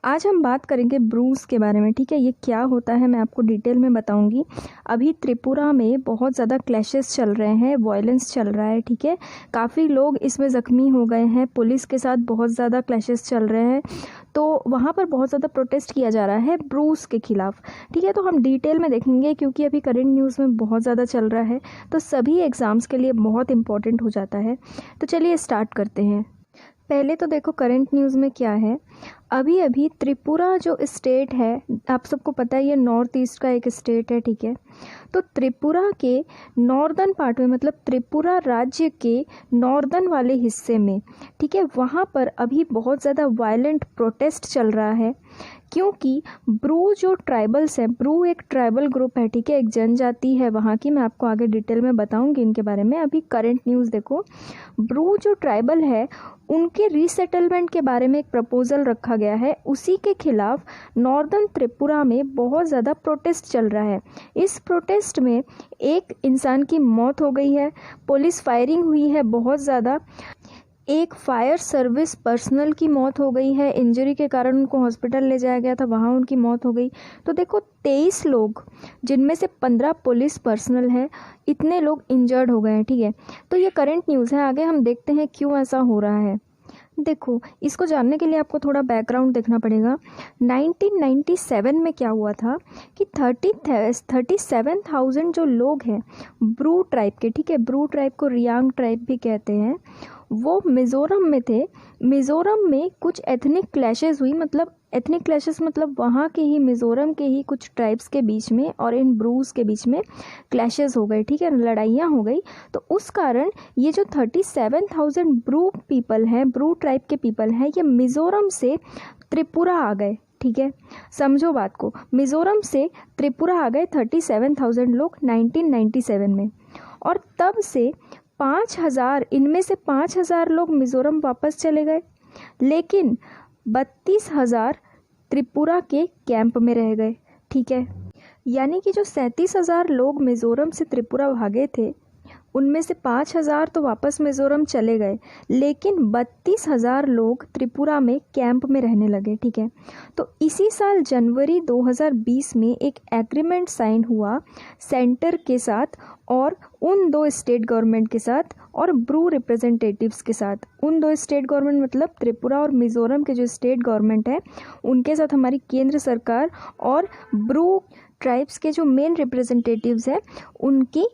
आज हम बात करेंगे ब्रूज के बारे में। ठीक है, ये क्या होता है मैं आपको डिटेल में बताऊंगी। अभी त्रिपुरा में बहुत ज़्यादा क्लैशेस चल रहे हैं, वायलेंस चल रहा है। ठीक है, काफ़ी लोग इसमें ज़ख्मी हो गए हैं, पुलिस के साथ बहुत ज़्यादा क्लैशेस चल रहे हैं। तो वहाँ पर बहुत ज़्यादा प्रोटेस्ट किया जा रहा है ब्रूज के खिलाफ। ठीक है, तो हम डिटेल में देखेंगे क्योंकि अभी करंट न्यूज़ में बहुत ज़्यादा चल रहा है, तो सभी एग्ज़ाम्स के लिए बहुत इंपॉर्टेंट हो जाता है। तो चलिए स्टार्ट करते हैं। पहले तो देखो करंट न्यूज़ में क्या है। अभी अभी त्रिपुरा जो स्टेट है, आप सबको पता है ये नॉर्थ ईस्ट का एक स्टेट है। ठीक है, तो त्रिपुरा के नॉर्दर्न पार्ट में, मतलब त्रिपुरा राज्य के नॉर्दर्न वाले हिस्से में, ठीक है, वहाँ पर अभी बहुत ज़्यादा वायलेंट प्रोटेस्ट चल रहा है क्योंकि ब्रू जो ट्राइबल्स हैं, ब्रू एक ट्राइबल ग्रुप है। ठीक है, एक जनजाति है वहाँ की, मैं आपको आगे डिटेल में बताऊंगी इनके बारे में। अभी करंट न्यूज़ देखो, ब्रू जो ट्राइबल है उनके रीसेटलमेंट के बारे में एक प्रपोजल रखा गया है, उसी के खिलाफ नॉर्दर्न त्रिपुरा में बहुत ज़्यादा प्रोटेस्ट चल रहा है। इस प्रोटेस्ट में एक इंसान की मौत हो गई है, पुलिस फायरिंग हुई है बहुत ज़्यादा, एक फायर सर्विस पर्सनल की मौत हो गई है, इंजरी के कारण उनको हॉस्पिटल ले जाया गया था, वहाँ उनकी मौत हो गई। तो देखो 23 लोग, जिनमें से 15 पुलिस पर्सनल हैं, इतने लोग इंजर्ड हो गए हैं। ठीक है, तो ये करंट न्यूज़ है। आगे हम देखते हैं क्यों ऐसा हो रहा है। देखो, इसको जानने के लिए आपको थोड़ा बैकग्राउंड देखना पड़ेगा। 1997 में क्या हुआ था कि 37,000 जो लोग हैं ब्रू ट्राइब के, ठीक है, ब्रू ट्राइब को रियांग ट्राइब भी कहते हैं, वो मिज़ोरम में थे। मिज़ोरम में कुछ एथनिक क्लैशेस हुई, मतलब एथनिक क्लैशेस मतलब वहाँ के ही मिज़ोरम के ही कुछ ट्राइब्स के बीच में और इन ब्रूज के बीच में क्लैशेस हो गए। ठीक है, लड़ाइयाँ हो गई। तो उस कारण ये जो 37,000 ब्रू पीपल हैं, ब्रू ट्राइब के पीपल हैं, ये मिज़ोरम से त्रिपुरा आ गए। ठीक है, समझो बात को, मिज़ोरम से त्रिपुरा आ गए 37,000 लोग 1997 में। और तब से 5,000, इनमें से 5,000 लोग मिज़ोरम वापस चले गए, लेकिन 32,000 त्रिपुरा के कैंप में रह गए। ठीक है, यानी कि जो 37,000 लोग मिज़ोरम से त्रिपुरा भागे थे, उनमें से 5,000 तो वापस मिज़ोरम चले गए, लेकिन 32,000 लोग त्रिपुरा में कैंप में रहने लगे। ठीक है, तो इसी साल जनवरी 2020 में एक एग्रीमेंट साइन हुआ सेंटर के साथ और उन दो स्टेट गवर्नमेंट के साथ और ब्रू रिप्रेजेंटेटिव्स के साथ। उन दो स्टेट गवर्नमेंट मतलब त्रिपुरा और मिज़ोरम के जो स्टेट गवर्नमेंट है उनके साथ हमारी केंद्र सरकार और ब्रू ट्राइब्स के जो मेन रिप्रेजेंटेटिव्स हैं उनकी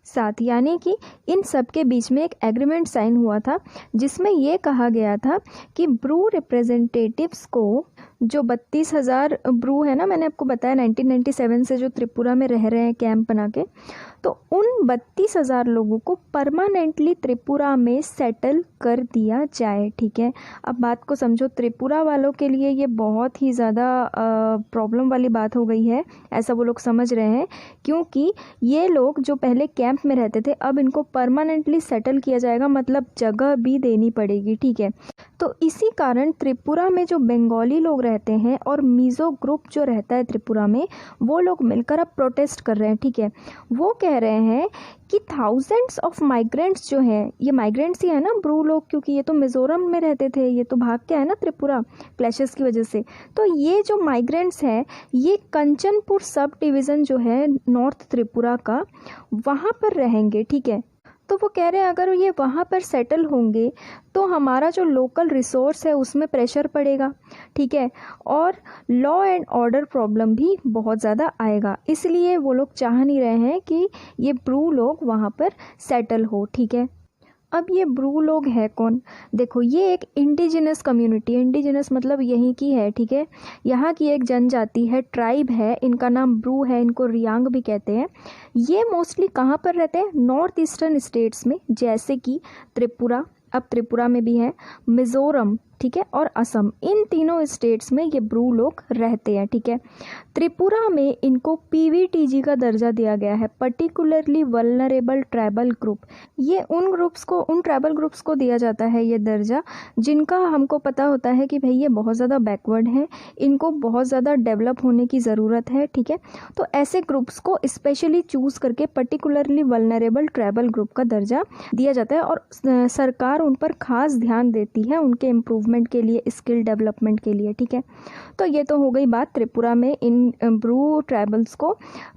साथ, यानी कि इन सब के बीच में एक एग्रीमेंट साइन हुआ था जिसमें ये कहा गया था कि ब्रू रिप्रेजेंटेटिव्स को, जो 32,000 ब्रू है ना, मैंने आपको बताया 1997 से जो त्रिपुरा में रह रहे हैं कैंप बना के, तो उन 32,000 लोगों को परमानेंटली त्रिपुरा में सेटल कर दिया जाए। ठीक है, अब बात को समझो, त्रिपुरा वालों के लिए ये बहुत ही ज़्यादा प्रॉब्लम वाली बात हो गई है, ऐसा वो लोग समझ रहे हैं, क्योंकि ये लोग जो पहले कैंप में रहते थे अब इनको परमानेंटली सेटल किया जाएगा, मतलब जगह भी देनी पड़ेगी। ठीक है, तो इसी कारण त्रिपुरा में जो बंगाली लोग रहते हैं और मिज़ो ग्रुप जो रहता है त्रिपुरा में, वो लोग मिलकर अब प्रोटेस्ट कर रहे हैं। ठीक है, वो कह रहे हैं कि थाउजेंड्स ऑफ माइग्रेंट्स जो हैं, ये माइग्रेंट्स ही है ना ब्रू लोग, क्योंकि ये तो मिज़ोरम में रहते थे, ये तो भाग के आए ना त्रिपुरा क्लैशेस की वजह से। तो ये जो माइग्रेंट्स हैं ये कंचनपुर सब डिवीज़न जो है नॉर्थ त्रिपुरा का, वहाँ पर रहेंगे। ठीक है, तो वो कह रहे हैं अगर ये वहाँ पर सेटल होंगे तो हमारा जो लोकल रिसोर्स है उसमें प्रेशर पड़ेगा। ठीक है, और लॉ एंड ऑर्डर प्रॉब्लम भी बहुत ज़्यादा आएगा, इसलिए वो लोग चाह नहीं रहे हैं कि ये ब्रू लोग वहाँ पर सेटल हो। ठीक है, अब ये ब्रू लोग है कौन? देखो, ये एक इंडिजिनस कम्युनिटी, इंडिजिनस मतलब यहीं की है। ठीक है, यहाँ की एक जनजाति है, ट्राइब है, इनका नाम ब्रू है, इनको रियांग भी कहते हैं। ये मोस्टली कहाँ पर रहते हैं? नॉर्थ ईस्टर्न स्टेट्स में, जैसे कि त्रिपुरा, अब त्रिपुरा में भी है, मिज़ोरम, ठीक है, और असम, इन तीनों स्टेट्स में ये ब्रू लोग रहते हैं। ठीक है, त्रिपुरा में इनको पीवीटीजी का दर्जा दिया गया है, पर्टिकुलरली वल्नरेबल ट्राइबल ग्रुप। ये उन ग्रुप्स को, उन ट्राइबल ग्रुप्स को दिया जाता है ये दर्जा जिनका हमको पता होता है कि भाई ये बहुत ज़्यादा बैकवर्ड हैं, इनको बहुत ज़्यादा डेवलप होने की ज़रूरत है। ठीक है, तो ऐसे ग्रुप्स को स्पेशली चूज़ करके पर्टिकुलरली वल्नरेबल ट्राइबल ग्रुप का दर्जा दिया जाता है और सरकार उन पर खास ध्यान देती है उनके इम्प्रूवमेंट इम्प्रूवमेंट के लिए, स्किल डेवलपमेंट के लिए, ठीक है। तो ये तो हो गई बात त्रिपुरा में इन ब्रू ट्राइबल्स को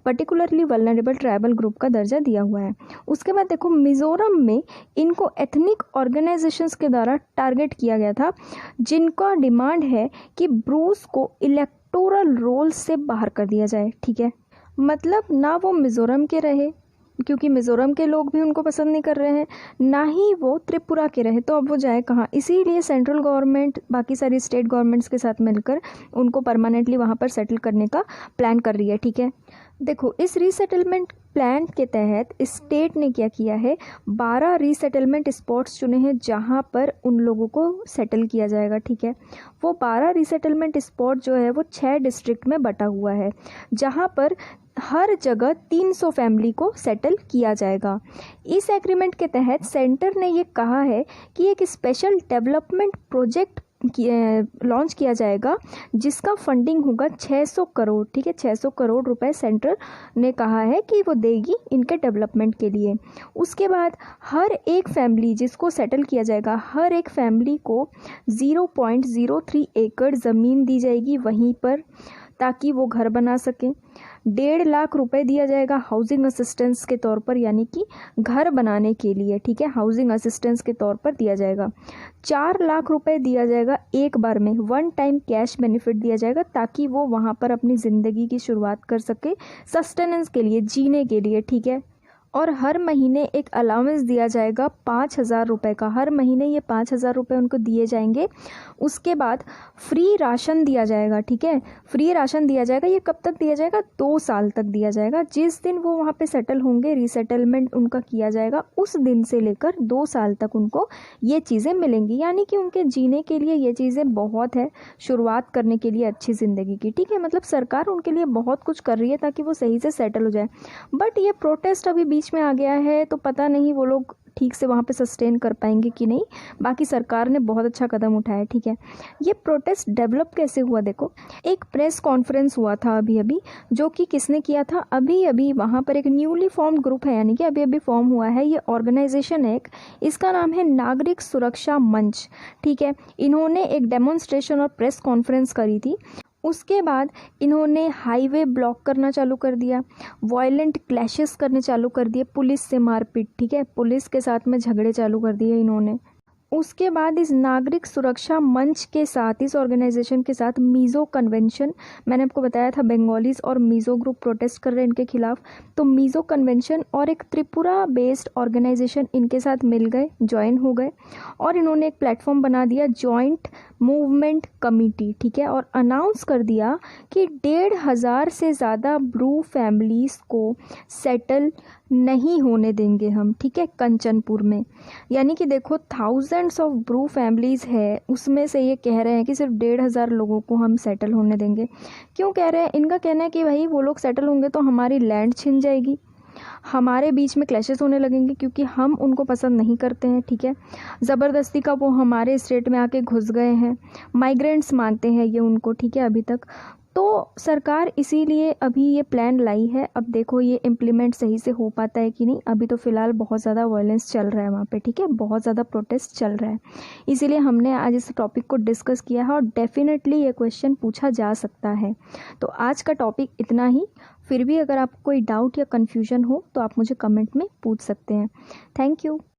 पर्टिकुलरली वल्नरेबल ट्राइबल ग्रुप का दर्जा दिया हुआ है। उसके बाद देखो मिज़ोरम में इनको एथनिक ऑर्गेनाइजेशंस के द्वारा टारगेट किया गया था, जिनका डिमांड है कि ब्रूस को इलेक्टोरल रोल से बाहर कर दिया जाए, ठीक है। मतलब ना वो मिज़ोरम के रहे, क्योंकि मिज़ोरम के लोग भी उनको पसंद नहीं कर रहे हैं, ना ही वो त्रिपुरा के रहे, तो अब वो जाए कहाँ। इसीलिए सेंट्रल गवर्नमेंट बाकी सारी स्टेट गवर्नमेंट्स के साथ मिलकर उनको परमानेंटली वहाँ पर सेटल करने का प्लान कर रही है, ठीक है। देखो इस रीसेटलमेंट प्लान के तहत स्टेट ने क्या किया है, 12 रीसेटलमेंट स्पॉट्स चुने हैं जहाँ पर उन लोगों को सेटल किया जाएगा, ठीक है। वो 12 रीसेटलमेंट स्पॉट जो है वो 6 डिस्ट्रिक्ट में बटा हुआ है, जहाँ पर हर जगह 300 फैमिली को सेटल किया जाएगा। इस एग्रीमेंट के तहत सेंटर ने ये कहा है कि एक स्पेशल डेवलपमेंट प्रोजेक्ट लॉन्च किया जाएगा जिसका फंडिंग होगा 600 करोड़, ठीक है। 600 करोड़ रुपए सेंटर ने कहा है कि वो देगी इनके डेवलपमेंट के लिए। उसके बाद हर एक फैमिली जिसको सेटल किया जाएगा, हर एक फैमिली को 0.03 एकड़ ज़मीन दी जाएगी वहीं पर, ताकि वो घर बना सकें। 1.5 लाख रुपए दिया जाएगा हाउसिंग असिस्टेंस के तौर पर, यानी कि घर बनाने के लिए, ठीक है। हाउसिंग असिस्टेंस के तौर पर दिया जाएगा। 4 लाख रुपए दिया जाएगा एक बार में, वन टाइम कैश बेनिफिट दिया जाएगा, ताकि वो वहाँ पर अपनी ज़िंदगी की शुरुआत कर सके, सस्टेनेंस के लिए, जीने के लिए, ठीक है। और हर महीने एक अलाउंस दिया जाएगा 5,000 रुपये का, हर महीने ये 5,000 रुपये उनको दिए जाएंगे। उसके बाद फ्री राशन दिया जाएगा, ठीक है। फ्री राशन दिया जाएगा, ये कब तक दिया जाएगा, 2 साल तक दिया जाएगा। जिस दिन वो वहाँ पे सेटल होंगे, रीसेटलमेंट उनका किया जाएगा, उस दिन से लेकर 2 साल तक उनको ये चीज़ें मिलेंगी, यानी कि उनके जीने के लिए ये चीज़ें बहुत है, शुरुआत करने के लिए अच्छी ज़िंदगी की, ठीक है। मतलब सरकार उनके लिए बहुत कुछ कर रही है ताकि वो सही से सेटल हो जाए। बट ये प्रोटेस्ट अभी बीच में आ गया है, तो पता नहीं वो लोग ठीक से वहाँ पे सस्टेन कर पाएंगे कि नहीं। बाकी सरकार ने बहुत अच्छा कदम उठाया, ठीक है। ये प्रोटेस्ट डेवलप कैसे हुआ, देखो एक प्रेस कॉन्फ्रेंस हुआ था अभी, जो कि किसने किया था, अभी वहाँ पर एक न्यूली फॉर्म्ड ग्रुप है, यानी कि अभी फॉर्म हुआ है, ये ऑर्गेनाइजेशन है, इसका नाम है नागरिक सुरक्षा मंच, ठीक है। इन्होंने एक डेमोन्स्ट्रेशन और प्रेस कॉन्फ्रेंस करी थी। उसके बाद इन्होंने हाईवे ब्लॉक करना चालू कर दिया, वायलेंट क्लैशेस करने चालू कर दिए, पुलिस से मारपीट, ठीक है, पुलिस के साथ में झगड़े चालू कर दिए इन्होंने। उसके बाद इस नागरिक सुरक्षा मंच के साथ, इस ऑर्गेनाइजेशन के साथ मीज़ो कन्वेंशन, मैंने आपको बताया था बंगालीज और मीज़ो ग्रुप प्रोटेस्ट कर रहे हैं इनके खिलाफ, तो मीज़ो कन्वेंशन और एक त्रिपुरा बेस्ड ऑर्गेनाइजेशन इनके साथ मिल गए, ज्वाइन हो गए, और इन्होंने एक प्लेटफॉर्म बना दिया, जॉइंट मूवमेंट कमेटी, ठीक है। और अनाउंस कर दिया कि 1,500 से ज़्यादा ब्रू फैमिलीज़ को सेटल नहीं होने देंगे हम, ठीक है, कंचनपुर में। यानी कि देखो थाउजेंड्स ऑफ ब्रू फैमिलीज़ है, उसमें से ये कह रहे हैं कि सिर्फ 1,500 लोगों को हम सेटल होने देंगे। क्यों कह रहे हैं, इनका कहना है कि भाई वो लोग सेटल होंगे तो हमारी लैंड छिन जाएगी, हमारे बीच में क्लैशेस होने लगेंगे, क्योंकि हम उनको पसंद नहीं करते हैं, ठीक है। ज़बरदस्ती का वो हमारे स्टेट में आके घुस गए हैं, माइग्रेंट्स मानते हैं ये उनको, ठीक है, अभी तक। तो सरकार इसीलिए अभी ये प्लान लाई है। अब देखो ये इम्प्लीमेंट सही से हो पाता है कि नहीं। अभी तो फ़िलहाल बहुत ज़्यादा वायलेंस चल रहा है वहाँ पे, ठीक है, बहुत ज़्यादा प्रोटेस्ट चल रहा है, इसीलिए हमने आज इस टॉपिक को डिस्कस किया है, और डेफिनेटली ये क्वेश्चन पूछा जा सकता है। तो आज का टॉपिक इतना ही। फिर भी अगर आपको कोई डाउट या कन्फ्यूजन हो तो आप मुझे कमेंट में पूछ सकते हैं। Thank you.